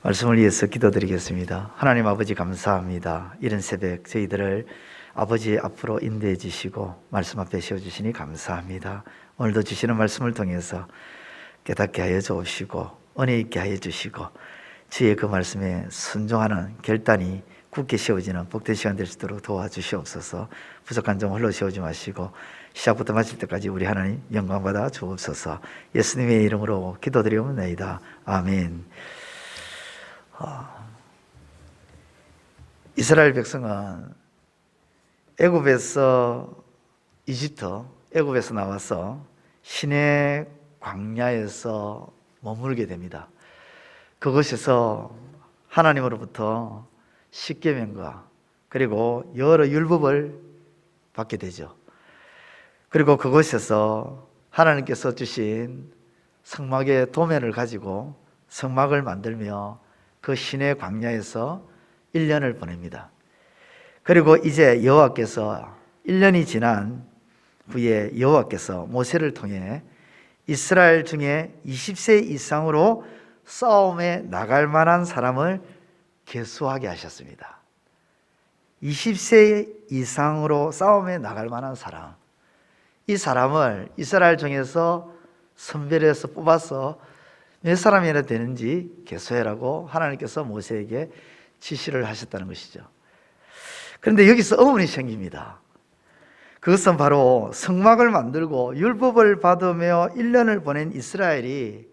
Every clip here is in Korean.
말씀을 위해서 기도드리겠습니다. 하나님 아버지 감사합니다. 이른 새벽 저희들을 아버지 앞으로 인도해 주시고 말씀 앞에 세워주시니 감사합니다. 오늘도 주시는 말씀을 통해서 깨닫게 하여 주시고 은혜 있게 하여 주시고 주의 그 말씀에 순종하는 결단이 굳게 세워지는 복된 시간 될 수 있도록 도와주시옵소서. 부족한 점 홀로 세우지 마시고 시작부터 마칠 때까지 우리 하나님 영광받아 주옵소서. 예수님의 이름으로 기도드리옵나이다. 아멘. 이스라엘 백성은 애굽에서 애굽에서 나와서 시내 광야에서 머물게 됩니다. 그곳에서 하나님으로부터 십계명과 그리고 여러 율법을 받게 되죠. 그리고 그곳에서 하나님께서 주신 성막의 도면을 가지고 성막을 만들며 그 시내 광야에서 1년을 보냅니다. 그리고 이제 여호와께서 1년이 지난 후에 여호와께서 모세를 통해 이스라엘 중에 20세 이상으로 싸움에 나갈 만한 사람을 계수하게 하셨습니다. 20세 이상으로 싸움에 나갈 만한 사람, 이 사람을 이스라엘 중에서 선별해서 뽑아서 몇 사람이나 되는지 계수해라고 하나님께서 모세에게 지시를 하셨다는 것이죠. 그런데 여기서 의문이 생깁니다. 그것은 바로 성막을 만들고 율법을 받으며 1년을 보낸 이스라엘이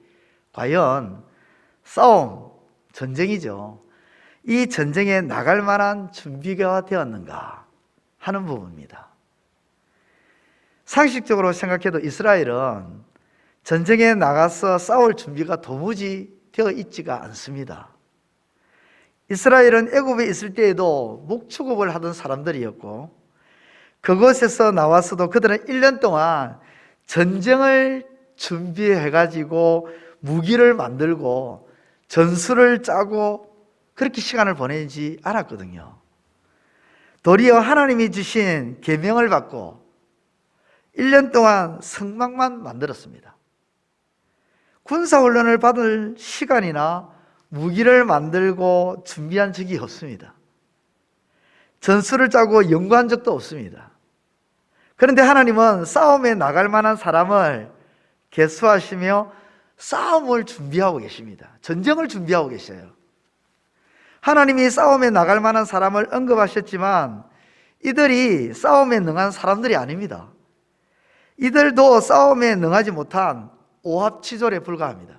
과연 싸움, 전쟁이죠. 이 전쟁에 나갈 만한 준비가 되었는가 하는 부분입니다. 상식적으로 생각해도 이스라엘은 전쟁에 나가서 싸울 준비가 도무지 되어 있지가 않습니다. 이스라엘은 애굽에 있을 때에도 목축업을 하던 사람들이었고 그곳에서 나와서도 그들은 1년 동안 전쟁을 준비해가지고 무기를 만들고 전술을 짜고 그렇게 시간을 보내지 않았거든요. 도리어 하나님이 주신 계명을 받고 1년 동안 성막만 만들었습니다. 군사훈련을 받을 시간이나 무기를 만들고 준비한 적이 없습니다. 전술을 짜고 연구한 적도 없습니다. 그런데 하나님은 싸움에 나갈 만한 사람을 계수하시며 싸움을 준비하고 계십니다. 전쟁을 준비하고 계셔요. 하나님이 싸움에 나갈 만한 사람을 언급하셨지만 이들이 싸움에 능한 사람들이 아닙니다. 이들도 싸움에 능하지 못한 오합지졸에 불과합니다.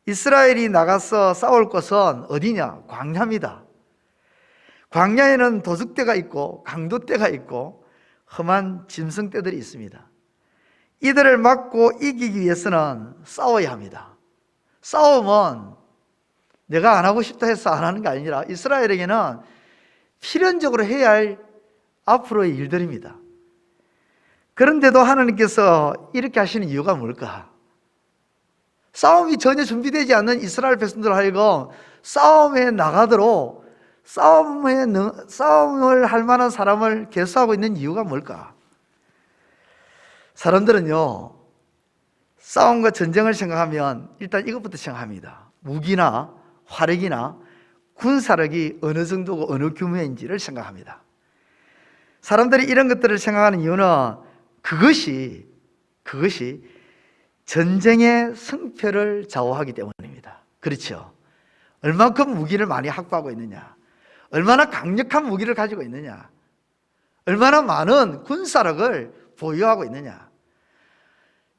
이스라엘이 나가서 싸울 곳은 어디냐? 광야입니다. 광야에는 도둑떼가 있고 강도떼가 있고 험한 짐승떼들이 있습니다. 이들을 막고 이기기 위해서는 싸워야 합니다. 싸움은 내가 안 하고 싶다 해서 안 하는 게 아니라 이스라엘에게는 필연적으로 해야 할 앞으로의 일들입니다. 그런데도 하나님께서 이렇게 하시는 이유가 뭘까? 싸움이 전혀 준비되지 않는 이스라엘 백성들 하여금 싸움에 나가도록 싸움을 할 만한 사람을 계수하고 있는 이유가 뭘까? 사람들은요, 싸움과 전쟁을 생각하면 일단 이것부터 생각합니다. 무기나 화력이나 군사력이 어느 정도고 어느 규모인지를 생각합니다. 사람들이 이런 것들을 생각하는 이유는 그것이 전쟁의 승패를 좌우하기 때문입니다. 그렇죠? 얼마큼 무기를 많이 확보하고 있느냐, 얼마나 강력한 무기를 가지고 있느냐, 얼마나 많은 군사력을 보유하고 있느냐.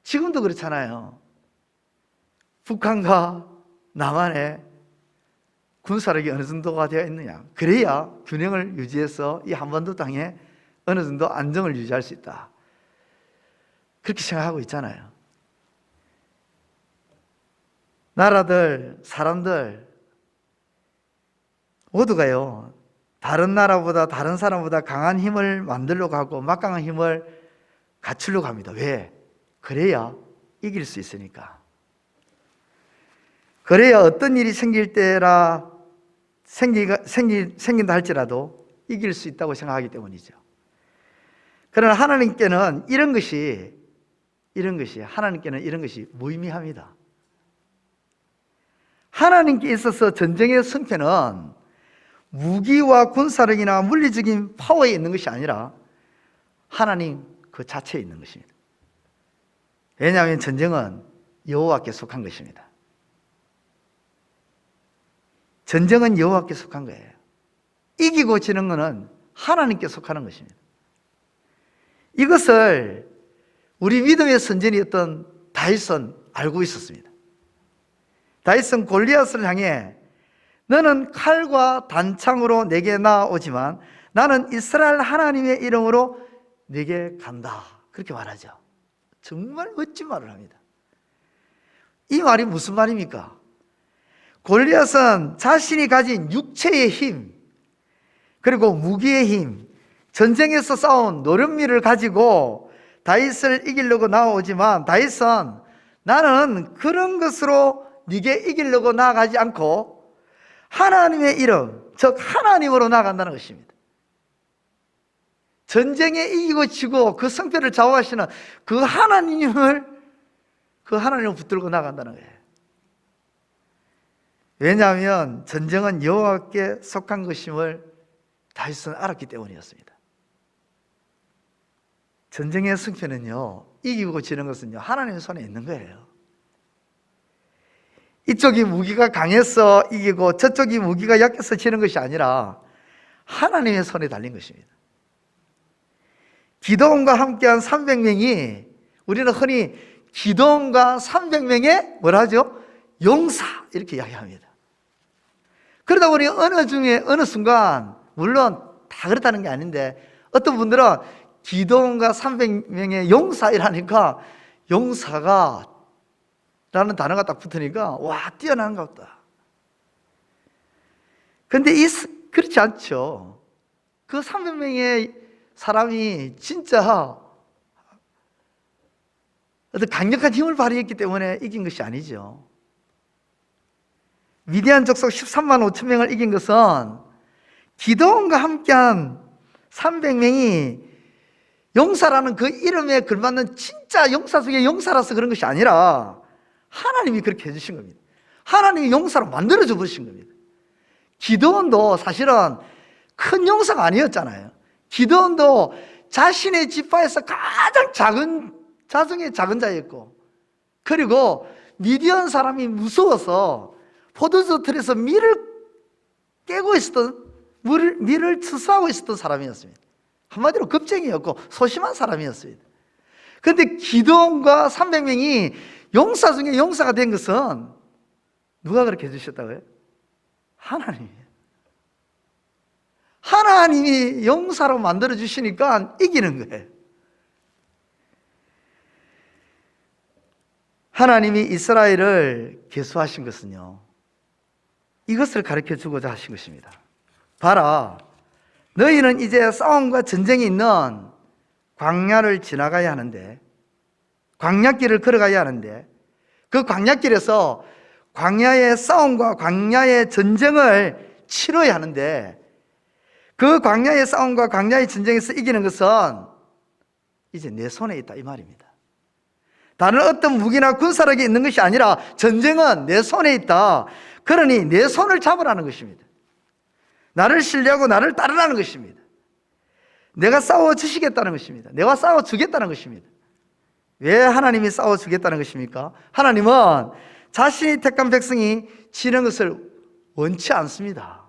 지금도 그렇잖아요. 북한과 남한의 군사력이 어느 정도가 되어 있느냐, 그래야 균형을 유지해서 이 한반도 땅에 어느 정도 안정을 유지할 수 있다, 그렇게 생각하고 있잖아요. 나라들, 사람들 모두가요, 다른 나라보다, 다른 사람보다 강한 힘을 만들려고 하고 막강한 힘을 갖추려고 합니다. 왜? 그래야 이길 수 있으니까. 그래야 어떤 일이 생긴다 할지라도 이길 수 있다고 생각하기 때문이죠. 그러나 하나님께는 이런 것이 무의미합니다. 하나님께 있어서 전쟁의 승패는 무기와 군사력이나 물리적인 파워에 있는 것이 아니라 하나님 그 자체에 있는 것입니다. 왜냐하면 전쟁은 여호와께 속한 것입니다. 전쟁은 여호와께 속한 거예요. 이기고 지는 것은 하나님께 속하는 것입니다. 이것을 우리 믿음의 선전이었던 다윗은 알고 있었습니다. 다윗은 골리앗을 향해 너는 칼과 단창으로 내게 나아오지만 나는 이스라엘 하나님의 이름으로 내게 간다. 그렇게 말하죠. 정말 멋진 말을 합니다. 이 말이 무슨 말입니까? 골리앗은 자신이 가진 육체의 힘, 그리고 무기의 힘, 전쟁에서 쌓은 노련미를 가지고 다윗을 이기려고 나오지만 다윗은 나는 그런 것으로 네게 이기려고 나아가지 않고 하나님의 이름, 즉 하나님으로 나아간다는 것입니다. 전쟁에 이기고 지고 그 승패를 좌우하시는 그 하나님을 붙들고 나아간다는 거예요. 왜냐하면 전쟁은 여호와께 속한 것임을 다윗은 알았기 때문이었습니다. 전쟁의 승패는요, 이기고 지는 것은요, 하나님의 손에 있는 거예요. 이쪽이 무기가 강해서 이기고 저쪽이 무기가 약해서 지는 것이 아니라 하나님의 손에 달린 것입니다. 기드온과 함께한 300명이 우리는 흔히 기드온과 300명의 뭐라 하죠? 용사 이렇게 이야기합니다. 그러다 보니 어느 순간 물론 다 그렇다는 게 아닌데 어떤 분들은 기드온과 300명의 용사 이라니까 용사가 라는 단어가 딱 붙으니까 와 뛰어난 것 같다. 그런데 그렇지 않죠. 그 300명의 사람이 진짜 어떤 강력한 힘을 발휘했기 때문에 이긴 것이 아니죠. 미디안 족속 13만 5천 명을 이긴 것은 기드온과 함께한 300명이 용사라는 그 이름에 걸맞는 진짜 용사 중에 용사라서 그런 것이 아니라 하나님이 그렇게 해주신 겁니다. 하나님이 용사로 만들어줘 버리신 겁니다. 기드온도 사실은 큰 용사가 아니었잖아요. 기드온도 자신의 지파에서 가장 자중의 작은 자였고, 그리고 미디안 사람이 무서워서 포도주 틀에서 밀을 깨고 있었던, 밀을 추수하고 있었던 사람이었습니다. 한마디로 겁쟁이였고 소심한 사람이었습니다. 그런데 기드온과 300명이 용사 중에 용사가 된 것은 누가 그렇게 해주셨다고요? 하나님이에요. 하나님이 용사로 만들어 주시니까 이기는 거예요. 하나님이 이스라엘을 계수하신 것은요, 이것을 가르쳐 주고자 하신 것입니다. 봐라, 너희는 이제 싸움과 전쟁이 있는 광야를 지나가야 하는데, 광야길을 걸어가야 하는데, 그 광야길에서 광야의 싸움과 광야의 전쟁을 치러야 하는데, 그 광야의 싸움과 광야의 전쟁에서 이기는 것은 이제 내 손에 있다 이 말입니다. 다른 어떤 무기나 군사력이 있는 것이 아니라 전쟁은 내 손에 있다. 그러니 내 손을 잡으라는 것입니다. 나를 신뢰하고 나를 따르라는 것입니다. 내가 싸워주시겠다는 것입니다. 내가 싸워주겠다는 것입니다. 왜 하나님이 싸워주겠다는 것입니까? 하나님은 자신이 택한 백성이 지는 것을 원치 않습니다.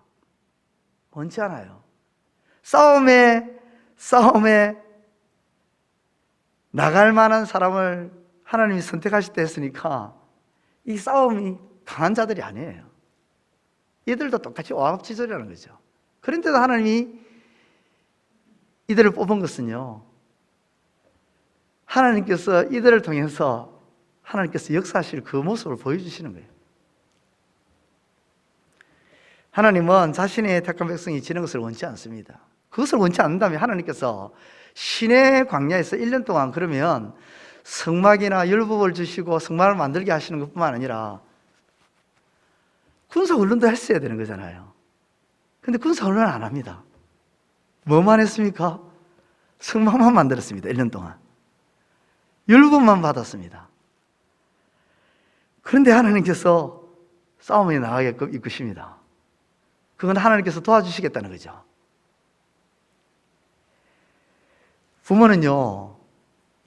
원치 않아요. 싸움에 나갈 만한 사람을 하나님이 선택하실 때 했으니까 이 싸움이 강한 자들이 아니에요. 이들도 똑같이 오합지졸이라는 거죠. 그런데도 하나님이 이들을 뽑은 것은요, 하나님께서 이들을 통해서 하나님께서 역사하실 그 모습을 보여주시는 거예요. 하나님은 자신의 택한 백성이 지는 것을 원치 않습니다. 그것을 원치 않는다면 하나님께서 시내 광야에서 1년 동안 그러면 성막이나 율법을 주시고 성막을 만들게 하시는 것뿐만 아니라 군사훈련도 했어야 되는 거잖아요. 근데 군사훈련을 안 합니다. 뭐만 했습니까? 성막만 만들었습니다. 1년 동안. 율법만 받았습니다. 그런데 하나님께서 싸움에 나가게끔 이끄십니다. 그건 하나님께서 도와주시겠다는 거죠. 부모는요,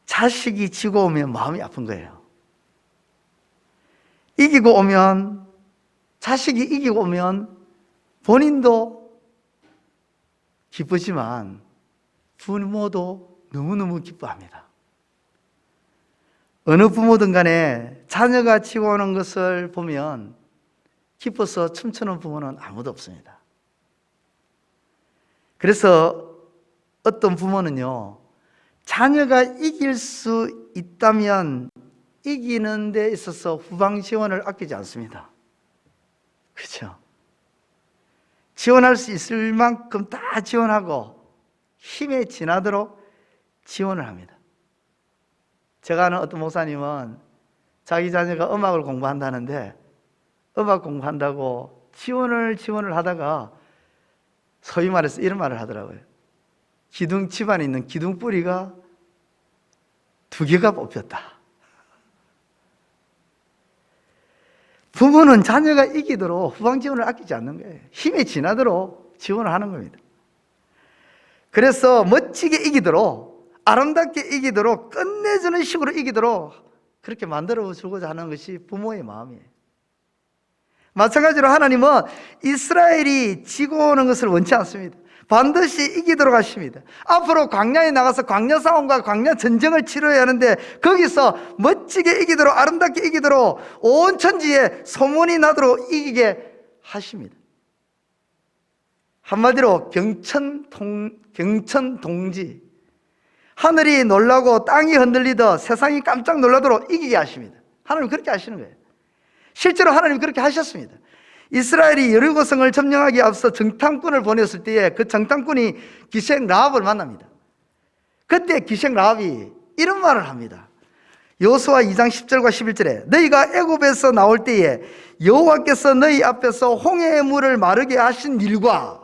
자식이 지고 오면 마음이 아픈 거예요. 이기고 오면, 자식이 이기고 오면 본인도 기쁘지만 부모도 너무너무 기뻐합니다. 어느 부모든 간에 자녀가 지고 오는 것을 보면 기뻐서 춤추는 부모는 아무도 없습니다. 그래서 어떤 부모는요, 자녀가 이길 수 있다면 이기는 데 있어서 후방 지원을 아끼지 않습니다. 그렇죠? 지원할 수 있을 만큼 다 지원하고 힘에 지나도록 지원을 합니다. 제가 아는 어떤 목사님은 자기 자녀가 음악을 공부한다는데 음악 공부한다고 지원을 하다가 소위 말해서 이런 말을 하더라고요. 기둥 집안에 있는 기둥 뿌리가 2개가 뽑혔다. 부모는 자녀가 이기도록 후방 지원을 아끼지 않는 거예요. 힘에 지나도록 지원을 하는 겁니다. 그래서 멋지게 이기도록, 아름답게 이기도록, 끝내주는 식으로 이기도록 그렇게 만들어주고자 하는 것이 부모의 마음이에요. 마찬가지로 하나님은 이스라엘이 지고 오는 것을 원치 않습니다. 반드시 이기도록 하십니다. 앞으로 광야에 나가서 광야 싸움과 광야 전쟁을 치러야 하는데 거기서 멋지게 이기도록, 아름답게 이기도록, 온 천지에 소문이 나도록 이기게 하십니다. 한마디로 경천동지, 하늘이 놀라고 땅이 흔들리듯 세상이 깜짝 놀라도록 이기게 하십니다. 하나님 그렇게 하시는 거예요. 실제로 하나님 그렇게 하셨습니다. 이스라엘이 여리고성을 점령하기 앞서 정탐꾼을 보냈을 때에 그 정탐꾼이 기생 라합을 만납니다. 그때 기생 라합이 이런 말을 합니다. 여호수아 2장 10절과 11절에 너희가 애굽에서 나올 때에 여호와께서 너희 앞에서 홍해의 물을 마르게 하신 일과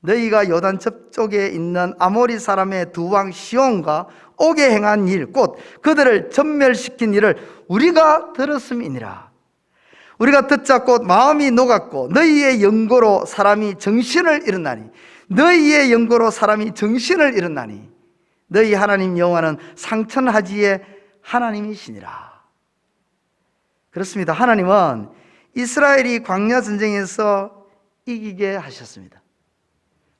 너희가 요단 저쪽에 있는 아모리 사람의 두 왕 시온과 옥에 행한 일, 곧 그들을 전멸시킨 일을 우리가 들었음이니라. 우리가 듣자 곧 마음이 녹았고 너희의 연고로 사람이 정신을 잃었나니 너희의 연고로 사람이 정신을 잃었나니 너희 하나님 여호와는 상천하지의 하나님이시니라. 그렇습니다. 하나님은 이스라엘이 광야 전쟁에서 이기게 하셨습니다.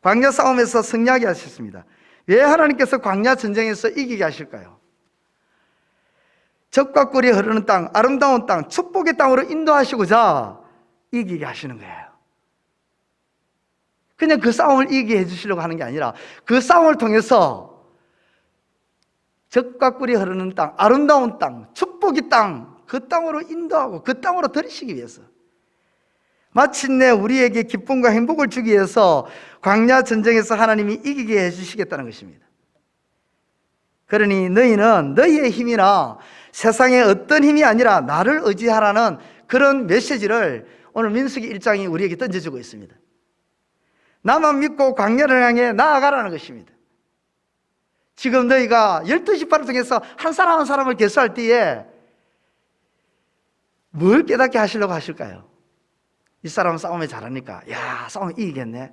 광야 싸움에서 승리하게 하셨습니다. 왜 하나님께서 광야 전쟁에서 이기게 하실까요? 젖과 꿀이 흐르는 땅, 아름다운 땅, 축복의 땅으로 인도하시고자 이기게 하시는 거예요. 그냥 그 싸움을 이기게 해주시려고 하는 게 아니라 그 싸움을 통해서 젖과 꿀이 흐르는 땅, 아름다운 땅, 축복의 땅, 그 땅으로 인도하고 그 땅으로 들이시기 위해서 마침내 우리에게 기쁨과 행복을 주기 위해서 광야 전쟁에서 하나님이 이기게 해주시겠다는 것입니다. 그러니 너희는 너희의 힘이나 세상의 어떤 힘이 아니라 나를 의지하라는 그런 메시지를 오늘 민수기 1장이 우리에게 던져주고 있습니다. 나만 믿고 광야를 향해 나아가라는 것입니다. 지금 너희가 12지파를 통해서 한 사람 한 사람을 개수할 때에 뭘 깨닫게 하시려고 하실까요? 이 사람은 싸움에 잘하니까 야 싸움 이기겠네,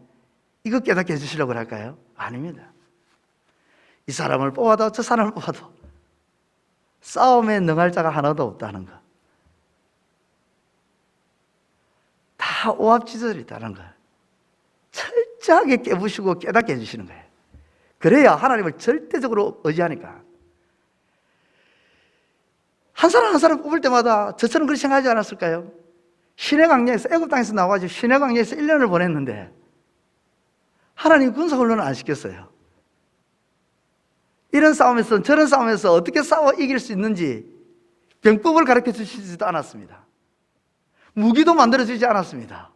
이거 깨닫게 해주시려고 할까요? 아닙니다. 이 사람을 뽑아도 저 사람을 뽑아도 싸움에 능할 자가 하나도 없다는 거, 다 오합지졸이다는 걸 철저하게 깨부시고 깨닫게 해주시는 거예요. 그래야 하나님을 절대적으로 의지하니까. 한 사람 한 사람 뽑을 때마다 저처럼 그렇게 생각하지 않았을까요? 시내 광야에서, 애굽 땅에서 나와가지고 시내 광야에서 1년을 보냈는데 하나님 군사훈련을 안 시켰어요. 이런 싸움에서 저런 싸움에서 어떻게 싸워 이길 수 있는지 병법을 가르쳐 주시지도 않았습니다. 무기도 만들어 주지 않았습니다.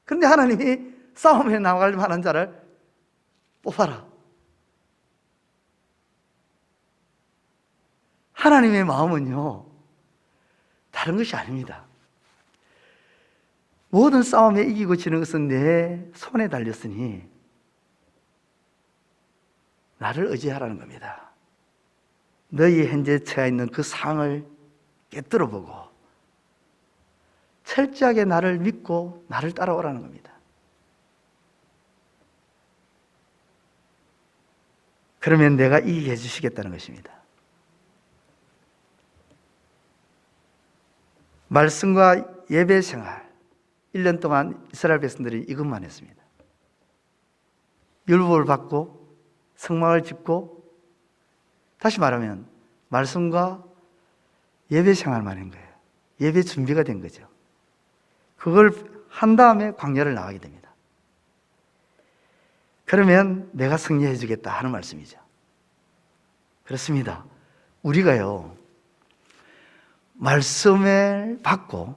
그런데 하나님이 싸움에 나갈 만한 자를 뽑아라. 하나님의 마음은요 다른 것이 아닙니다. 모든 싸움에 이기고 지는 것은 내 손에 달렸으니 나를 의지하라는 겁니다. 너희 현재 처해 있는 그 상을 깨뜨려 보고 철저하게 나를 믿고 나를 따라오라는 겁니다. 그러면 내가 이기게 해주시겠다는 것입니다. 말씀과 예배 생활 1년 동안 이스라엘 백성들이 이것만 했습니다. 율법을 받고 성막을 짓고, 다시 말하면 말씀과 예배 생활만 한 거예요. 예배 준비가 된 거죠. 그걸 한 다음에 광야를 나가게 됩니다. 그러면 내가 승리해 주겠다 하는 말씀이죠. 그렇습니다. 우리가요, 말씀을 받고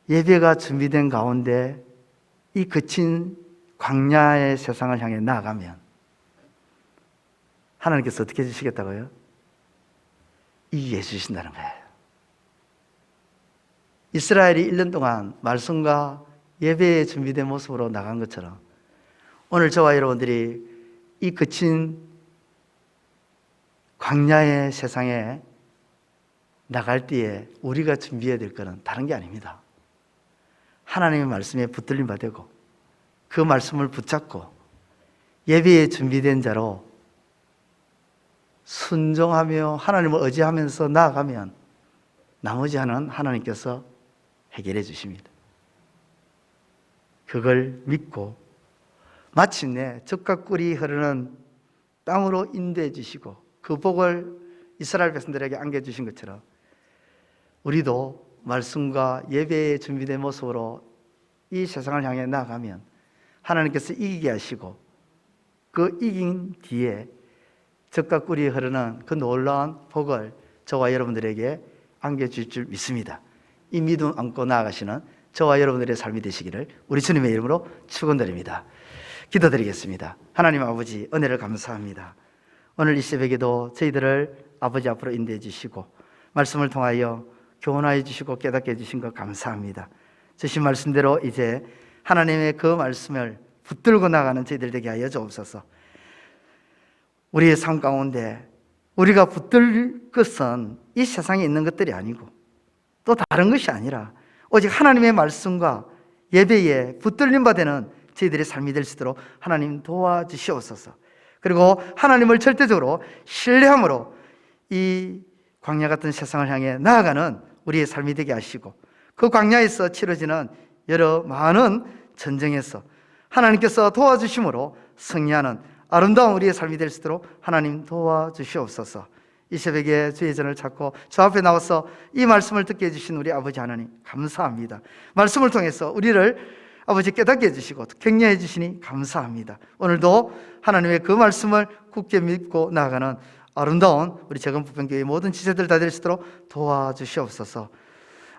예배가 준비된 가운데 이 거친 광야의 세상을 향해 나아가면 하나님께서 어떻게 해주시겠다고요? 이기게 해주신다는 거예요. 이스라엘이 1년 동안 말씀과 예배에 준비된 모습으로 나간 것처럼 오늘 저와 여러분들이 이 거친 광야의 세상에 나갈 때에 우리가 준비해야 될 것은 다른 게 아닙니다. 하나님의 말씀에 붙들림 받고 그 말씀을 붙잡고 예배에 준비된 자로 순종하며 하나님을 의지하면서 나아가면 나머지 하나는 하나님께서 해결해 주십니다. 그걸 믿고 마침내 젖과 꿀이 흐르는 땅으로 인도해 주시고 그 복을 이스라엘 백성들에게 안겨주신 것처럼 우리도 말씀과 예배에 준비된 모습으로 이 세상을 향해 나아가면 하나님께서 이기게 하시고 그 이긴 뒤에 젖과 꿀이 흐르는 그 놀라운 복을 저와 여러분들에게 안겨주실 줄 믿습니다. 이 믿음 안고 나아가시는 저와 여러분들의 삶이 되시기를 우리 주님의 이름으로 축원드립니다. 기도드리겠습니다. 하나님 아버지, 은혜를 감사합니다. 오늘 이 새벽에도 저희들을 아버지 앞으로 인도해 주시고 말씀을 통하여 교훈하여 주시고 깨닫게 해주신 것 감사합니다. 주신 말씀대로 이제 하나님의 그 말씀을 붙들고 나가는 저희들 되게 하여 주옵소서. 우리의 삶 가운데 우리가 붙들 것은 이 세상에 있는 것들이 아니고 또 다른 것이 아니라 오직 하나님의 말씀과 예배에 붙들림 받는 저희들의 삶이 될 수 있도록 하나님 도와주시옵소서. 그리고 하나님을 절대적으로 신뢰함으로 이 광야 같은 세상을 향해 나아가는 우리의 삶이 되게 하시고 그 광야에서 치러지는 여러 많은 전쟁에서 하나님께서 도와주심으로 승리하는 아름다운 우리의 삶이 될 수 있도록 하나님 도와주시옵소서. 이 새벽에 주의 전을 찾고 저 앞에 나와서 이 말씀을 듣게 해주신 우리 아버지 하나님 감사합니다. 말씀을 통해서 우리를 아버지 깨닫게 해주시고 격려해 주시니 감사합니다. 오늘도 하나님의 그 말씀을 굳게 믿고 나아가는 아름다운 우리 재건부평교회 모든 지체들 다 될 수 있도록 도와주시옵소서.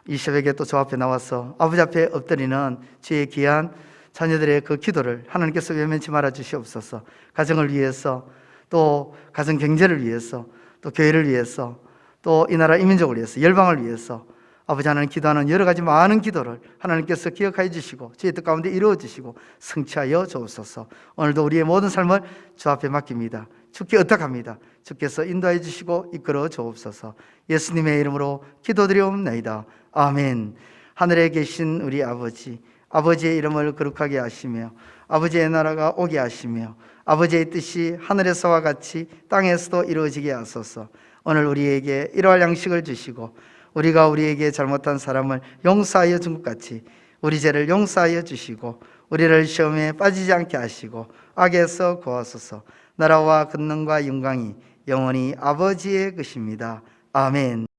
이 새벽에 또 저 앞에 나와서 아버지 앞에 엎드리는 주의 귀한 자녀들의 그 기도를 하나님께서 외면치 말아 주시옵소서. 가정을 위해서, 또 가정 경제를 위해서, 또 교회를 위해서, 또 이 나라 이민족을 위해서, 열방을 위해서 아버지 하나님 기도하는 여러 가지 많은 기도를 하나님께서 기억하여 주시고 주의 뜻 가운데 이루어 주시고 성취하여 주옵소서. 오늘도 우리의 모든 삶을 주 앞에 맡깁니다. 주께 의탁합니다. 주께서 인도해 주시고 이끌어 주옵소서. 예수님의 이름으로 기도드리옵나이다. 아멘. 하늘에 계신 우리 아버지, 아버지의 이름을 거룩하게 하시며 아버지의 나라가 오게 하시며 아버지의 뜻이 하늘에서와 같이 땅에서도 이루어지게 하소서. 오늘 우리에게 일용할 양식을 주시고 우리가 우리에게 잘못한 사람을 용서하여 준 것 같이 우리 죄를 용서하여 주시고 우리를 시험에 빠지지 않게 하시고 악에서 구하소서. 나라와 권능과 영광이 영원히 아버지의 것입니다. 아멘.